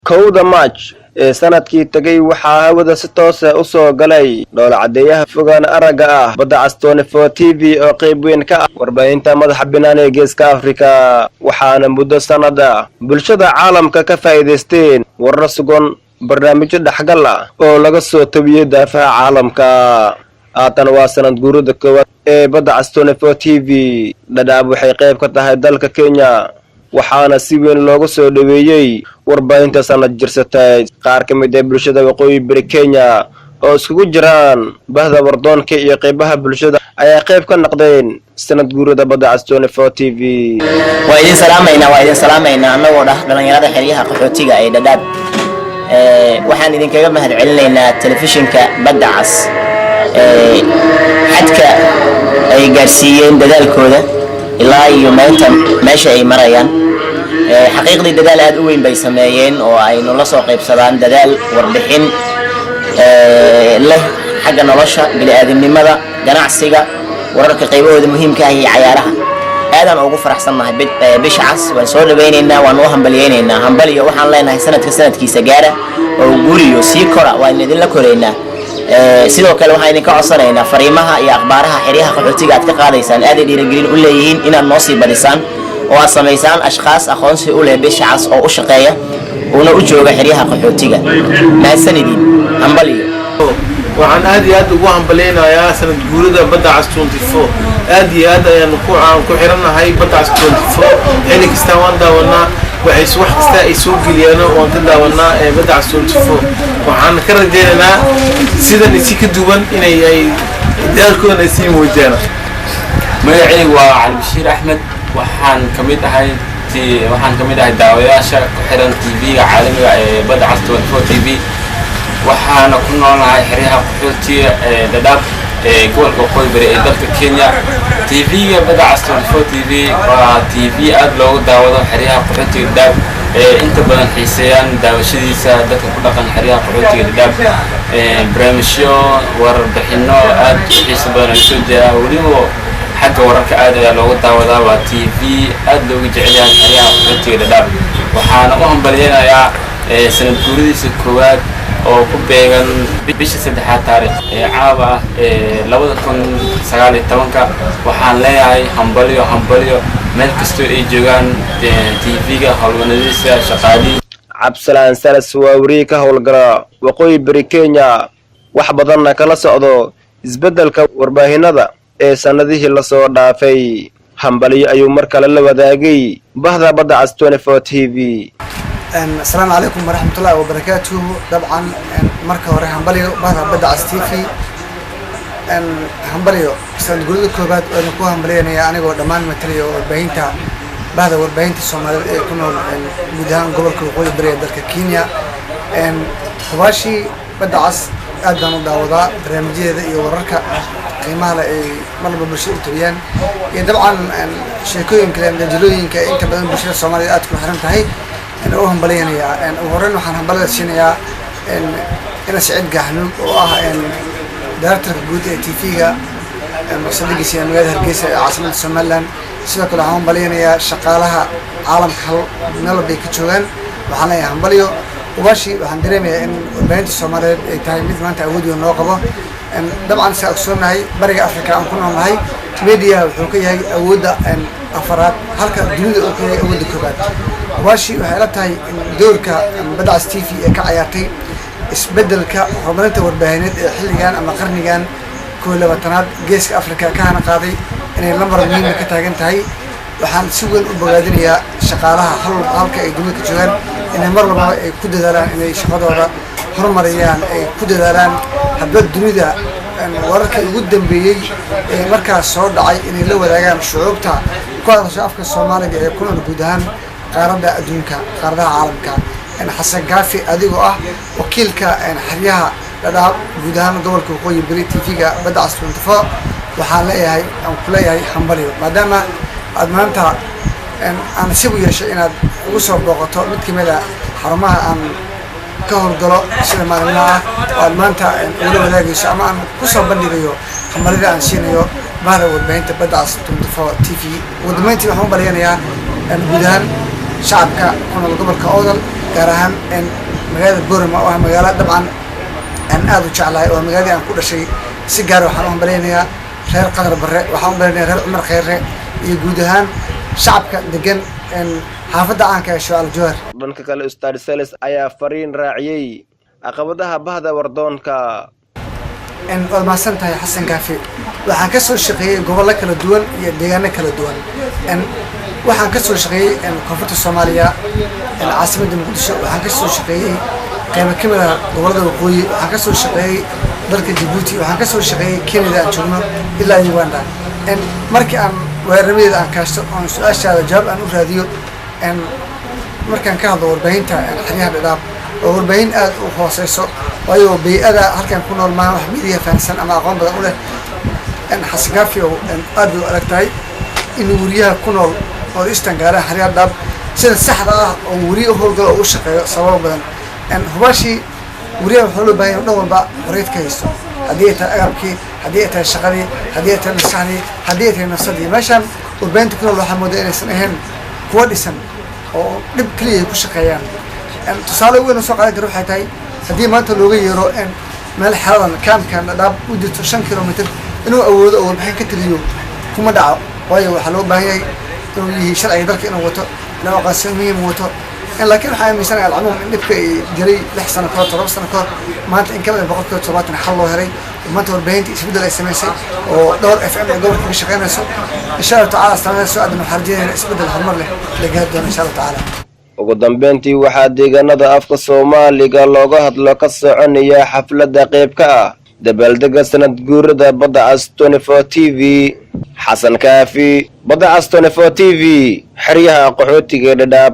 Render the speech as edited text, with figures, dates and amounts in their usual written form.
kowda March ee sanadkii tagay waxaa hawada si toos ah u soo galay dhoola cadeeyaha fogaan araga ah badda cas 24 TV oo qayb weyn ka ah warbaahinta madaxa bannaan ee Geeska Afrika waxaana muddo sanad ah bulshada caalamka ka faa'iideysteen warar sugan barnaamijyo dhaxgal ah oo laga soo tabiyay daafaha caalamka aatan waa sanad guurida koowaad ee badda cas 24 TV Dadaab waxay qayb ka tahay dalka Kenya waxaana si weyn loogu soo dhaweeyay warbaahinta sanad jirsatay qaar ka mid ah bulshada waqooyi bari Kenya oo iskugu jiraan bahda wardoonka iyo qaybaha bulshada ayaa qayb ka noqdeen sanad guurida badda cas 24 TV waa idin salaamayna anagoo dhalinyarada xiriyaha qaxootiga ee Dadaab waxaan idinkaga mahadcelinaynaa telefishinka badda cas xadka ay gaarsiiyeen dadaalkooda ilaa iyo meesha ay marayaan xaqiiqdii dadaal aad u weyn bay sameeyeen oo ay nolol soo qaybsadaan dadaal warbixin leh xagga nolosha bini'aadanimada ganacsiga wararka qaybahooda muhiimka ah iyo ciyaaraha aadaan ugu faraxsanahay bisha cas waan soo dhaweynaynaa waan u hambalyeynaa hambaliyo waxaan leenahay sanadkiisa gaara oo guriyo sii kora waan idin la koreynaa sidoo kale waxaan idinka codsanaynaa fariimaha iyo akhbaaraha xiriyaha qaxootiga aad ka qaadaysaan aad ay dhiirigelin u leeyihiin inaad noo sii badisaan oo aad samaysaan ashqaas aqoonsi u leh bisha cas oo u shaqeeya una u jooga xiriyaha qaxootiga mahadsanidin hambaliyo waxaan aad iyo aad ugu hambaleynayaa sanad guurida badda cas 24 aad iyo aad ayaan ku xiranahay badda cas 24 xilli kasta waan daawanaa waxay wax kasta ay soo geliyaan oo ka daawanaa badda cas 24 waxaan ka rajaynaynaa sidan si ka duwan inay dadaalkooda sii muujiyaan magacaygu waa Cali Bashiir Axmed waxaan kamid ahay daawayaasha ku xiran TV-ga caalamiga ee badda cas 24 TV waxaana ku noolnahay xiriyaha qaxootiga ee Dadaab ee gobolka waqooyi bari ee dalka Kenya TV-ga badda cas 24 TV waa TV aad loogu daawado xiriyaha qaxootiga Dadaab inta badan xiiseeyaan daawashadiisa dadka ku dhaqan xiriyaha qaxootiga Dadaab barnaamijyo warbixino aad u xiiso badan ay soo jeedaan weliba xagga wararka aad ayaa loogu daawadaa waa TV aad loogu jecel yahay xiriyaha qaxootiga Dadaab waxaana u hambalyeeyaa sanad guuridiisa koowaad oo ku beegan bisha 3 taariikh ee caaba ah 2019 waxaan leeyahay hambaliyo meel kasta ay joogaan TV-ga hawlwanadiisa shaqaalihiisa Cabsalaan Salas waa wariye ka howlgala waqooyi bari Kenya wax badanna kala socdo isbedelka warbaahinada ee sanadihii la soo dhaafay hambaliyo ayuu mar kale la wadaagay bahda badda cas 24 TV السلام عليكم ورحمة الله وبركاته. طبعا مركز وراه همبليو بعد بدأ عستيفي همبليو سنقول لكم بعد أنا كوه همبليو أنا قول دمان متريو بينتا بعد وربينتا الصومال كنا مدهان قبل كل قوي بريد ذلك كينيا خواشي بدأ عس أدنى مداوضة برنامجية ذي وركا قيمة لا مرة بمشي تبيان طبعا شيكوين كلام دجلوين كأنت بدل بشير الصومالي أتكون حرمت هاي أنا أوهم بليانيا أن أورين وحنا بلد شينيا أن أنا سعيد جحنوب وآه أن دارت الجود تيفيجا صديقي سيان وياه هرجيس عاصمة الصومال سيدا كل هم بليانيا شقالها عالم خل نلا بيكتشوغان وحنا يهم بليو وباشي وحندريم أن بنت الصومال تاي مثل ما أنت أودي ونواقبه أن طبعا سأقصرنا هاي برجع أفريقيا أن كنا هاي ميديا وحكي هاي أودا أن أفراد هلك الدنيا أوكي أودا كبار واشي وحالتها دورك بدأ ستيفي كعياتي اسبدلك ربنته والبهانات حلقان أما قرنيان كل وطنات جيسك أفريقيا كان قاضي إن اللمبر مين كتاجنتهاي وحن سوق البلدان هي شقالها حلقة يدوك جوان إن مرة ما كود داران إن شقادها هرمريان كود داران حبت الدنيا أن ورك يقدم بيجي مركز صعود عي إن اللي هو رجال شعوبتها كل شافك الصومالي يكون الجودان قارده adduunka qaaradaha caalamka in xasan gaafi adigu ah wakiilka xiriyaha Dadaab guud ahaan gobolka waqooyi bari TV-ga badda cas 24 waxaan leeyahay aan ku leeyahay hambaliyo maadaama aad maanta aan si u yeeshay inaad ugu soo booqato mid kamid ah xarumaha aan ka howlgalo sida maalinlaha oo maanta ula wadaagayso ama aan ku soo bandhigayo hambalida aan siinayo bahda warbaahinta badda cas 24 TV wadamayntii waxaan u baliyanayaa guud ahaan شعبك كنا القبل كأوضل gaar ahaan magaalada Boorama oo ah magaalo dabcan aan aad u jeclahay oo magaaladii aan ku dhashay si gaar ah waxaan u hambaleynayaa reer Qadar Barre waxaan u hambaleynayaa reer Cumar Khayre iyo guud ahaan shacabka degan xaafadda aan ka hesho Al-Jawhar. dhanka kale Ustaad Salis ayaa fariin raaciyay caqabadaha bahda wardoonka والمحسن تاي حسن كافي waxaan ka soo shaqeeyay gobollo kala duwan iyo deegaano kala duwan waxaan ka soo shaqeeyay koonfurta Soomaaliya caasimadda Muqdisho waxaan ka soo shaqeeyay qaybo ka mid ah gobollada waqooyi waxaan ka soo shaqeeyay dalka Djibouti waxaan ka soo shaqeeyay Kenya aan joogno ilaa Uganda markii aan weerarada aan kaasto oo su'aashaada jawaab aan u raadiyo markaan ka hadlo warbaahinta xiriyaha dhadhaab oo warbaahin aad u hooseyso waayo bay'ada halkan ku nool ma wax midiya fahansan ama aqoon badan u leh xasan kaafi oo aad u aragtay in wariyaha ku nool oo istangaara xiriyaha dhadhaab sida saxda ah oo wariyo howlgal oo u shaqeeyo sabab badan hubashi wariyaha wuxuu loo baahan yahay dhan walba xorriyad ka haysto haddii ay tahay agabkii haddii ay tahay shaqadii haddii ay tahay maskaxdii haddii ay tahay nafsadii meeshaan warbaahinta ku nool waxaa moodaa inaysan ahayn kuwa dhisan oo dhib kaliya ay ku shaqeeyaan tusaale weyn oo soo qaadan karo waxay tahay haddii maanta looga yeero meel xaladan kaamkan dhadhaab u jirto 5 kilomitir inuu awoodo oo warbixin ka taliyo kuma dhaco waayo waxaa loo baahan yahay inuu yahay sharciga dalka inuu wato inuu aqoonsi muhiim wato laakiin waxaa aaminsanahay alcumuum in dhibka ay jiray 6 sano ka hor 7 sano ka hor maanta in ka badan 170 xal loo helay maanta warbaahinta isbeddel ay samaysay oo dhowr FM ee gobolka ka shaqeynayso insha Allah taala sameeyay aadna xarjeen isbeddel horumar leh laga doono insha Allah taala ugu dambeyntii waxaa deegaanada afka Soomaaliga looga hadlo ka soconaya xafladda qayb ka ah dabaaldega sanad guurida badda cas 24 TV Xasan Kaafi badda cas 24 TV xiriyaha qaxootiga Dhadhaab